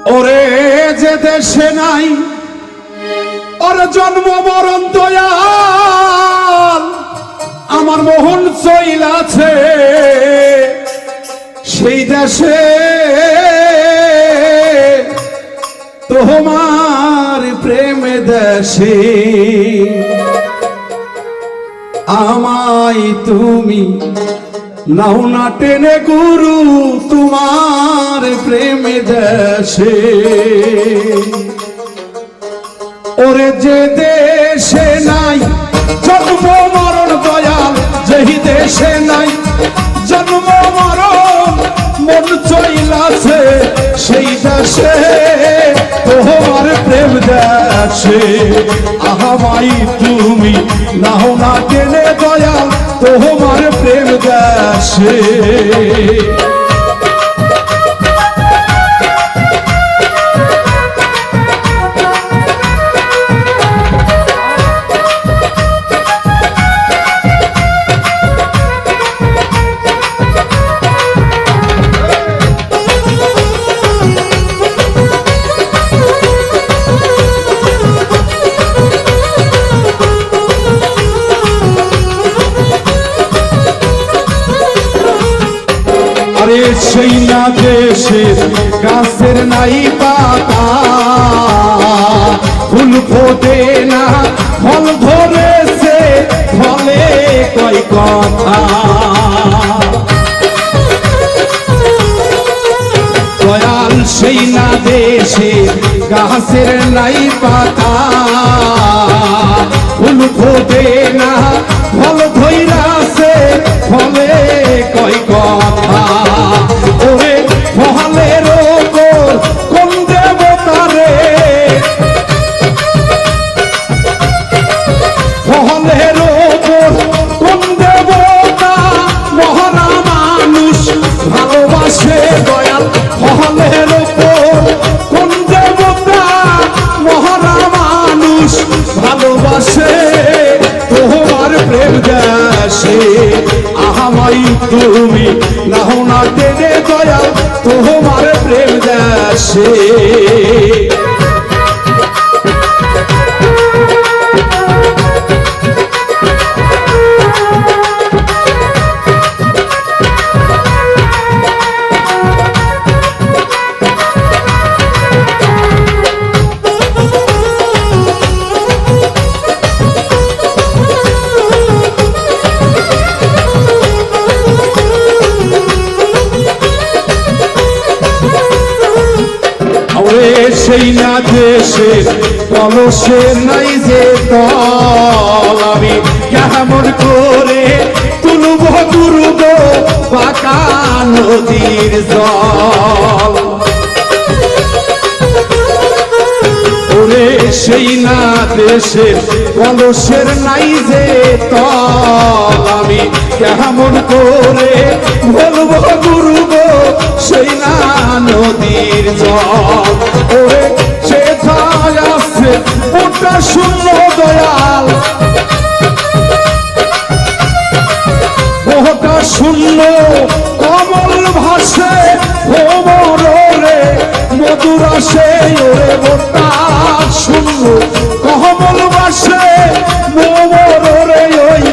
ওরে যে দেশে নাই ওর জন্ম মরণ দয়াল আমার মোহন চইলাছে সেই দেশে তোমার প্রেমে দেশে আমায় তুমি নাও না টেনে গুরু তোমার প্রেমে দেশে ওরে যে দেশে নাই জন্ম মরণ দয়াল যেই দেশে নাই জন্ম মরণ মন চইলাছে সেই দেশে তোমার প্রেম দেশে আমায় তুমি নাও না টেনে দয়াল তোমার প্রেম দেশে আরে সেই না দেশের গাছের নাই পাতা ফুল ফোটে না ফল ধরেছে ফলে কয় কথা দয়াল সেই না দেশের গাছের নাই পাতা ফুল ফোটে না ফল ধইরাছে ফলে কয় কথা ওরে ফলের ওপর কোন দেবতারে ফলের ওপর কোন দেবতা মহারা মানুষ ভালোবাসে দয়াল ফলের ওপর কোন দেবতা মহারা মানুষ ভালোবাসে তোমার প্রেম দেশে আমায় তুমি নাও না টেনে দয়াল তোমার প্রেম দেশে সেই না দেশে কলসে নাই যে তল আমি কেমন করে তুলব গুরুব পাকা নদীর জল ওরে সেই না দেশে কলসের নাই যে তল আমি কেমন করে বলব গুরুব সেই না নদীর জল ওরে সে আছে ওটা শূন্য দয়াল ওটা শূন্য কমল ভাসে ভোমরে মধুর আসে ওরে ওটা শূন্য কমল ভাসে ভোমরে ওই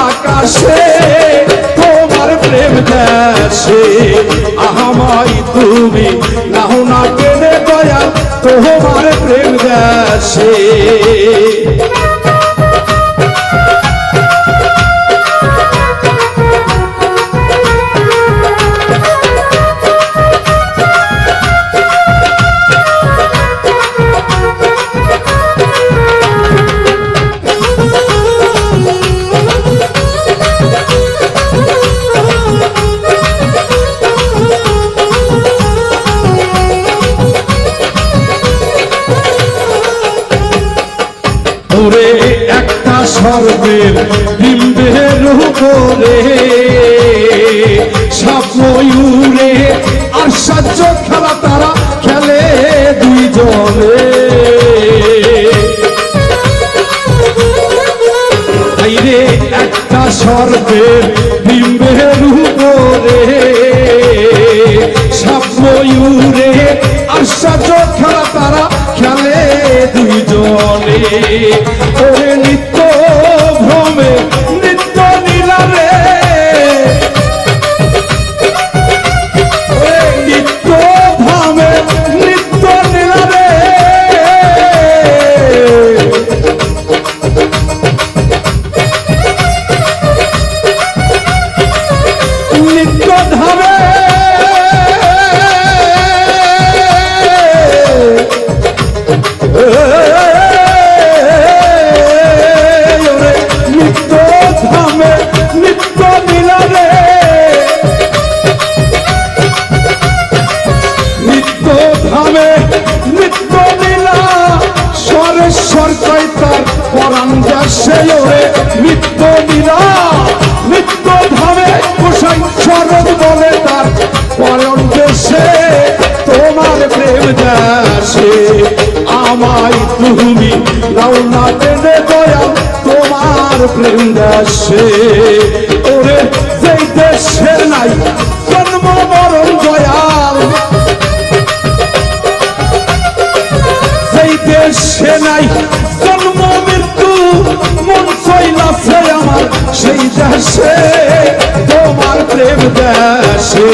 আকাশে তোমার প্রেম দেশে আমায় তুমি নাও না টেনে দয়াল তোমার প্রেম দেশে ওরে একটা স্বর্গের বিম্বের উপরে সাপ ময়ূরে আর সাজ্য খেলা তারা খেলে দুইজনে তাইরে একটা স্বর্গের বিম্বের উপরে সাপ ময়ূরে আশ্চর্য খেলা তারা খেলে দুইজনে ওরে নিত্য ভ্রমে নিত্য নীলারে ওরে নিত্য ভ্রমে নিত্য নীলারে নিত্য ধামে নিত্য ধামে নিত্য নীলারে নিত্য ধামে নিত্য নীলা সরেশ্বর কয়তার পরাণ যাচ্ছে ওরে নিত্য নীলা নিত্য ধামে গোসাই শরৎ বলে তার পরণ দেশে তোমার প্রেম দেশে আমায় তুমি নাও না টেনে দয়াল তোমার প্রেম দেশে ওরে যেই দেশে নাই জন্ম মরণ দয়াল যেই দেশে নাই জন্ম মৃত্যু মন চইলাছে আমার সেই দেশে তোমার প্রেম দেশে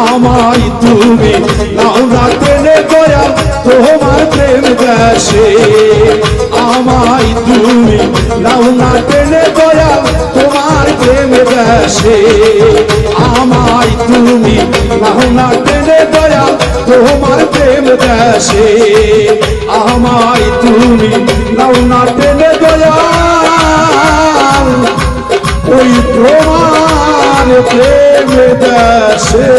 আমায় তুমি নাও না টেনে দয়াল তোমার প্রেম দেশে আমায় তুমি নাও না টেনে দয়াল তোমার প্রেম দেশে আমায় তুমি নাও না টেনে দয়াল তোমার প্রেম দেশে আমায় তুমি নাও না টেনে দয়াল ওই তোমার প্রেম দেশে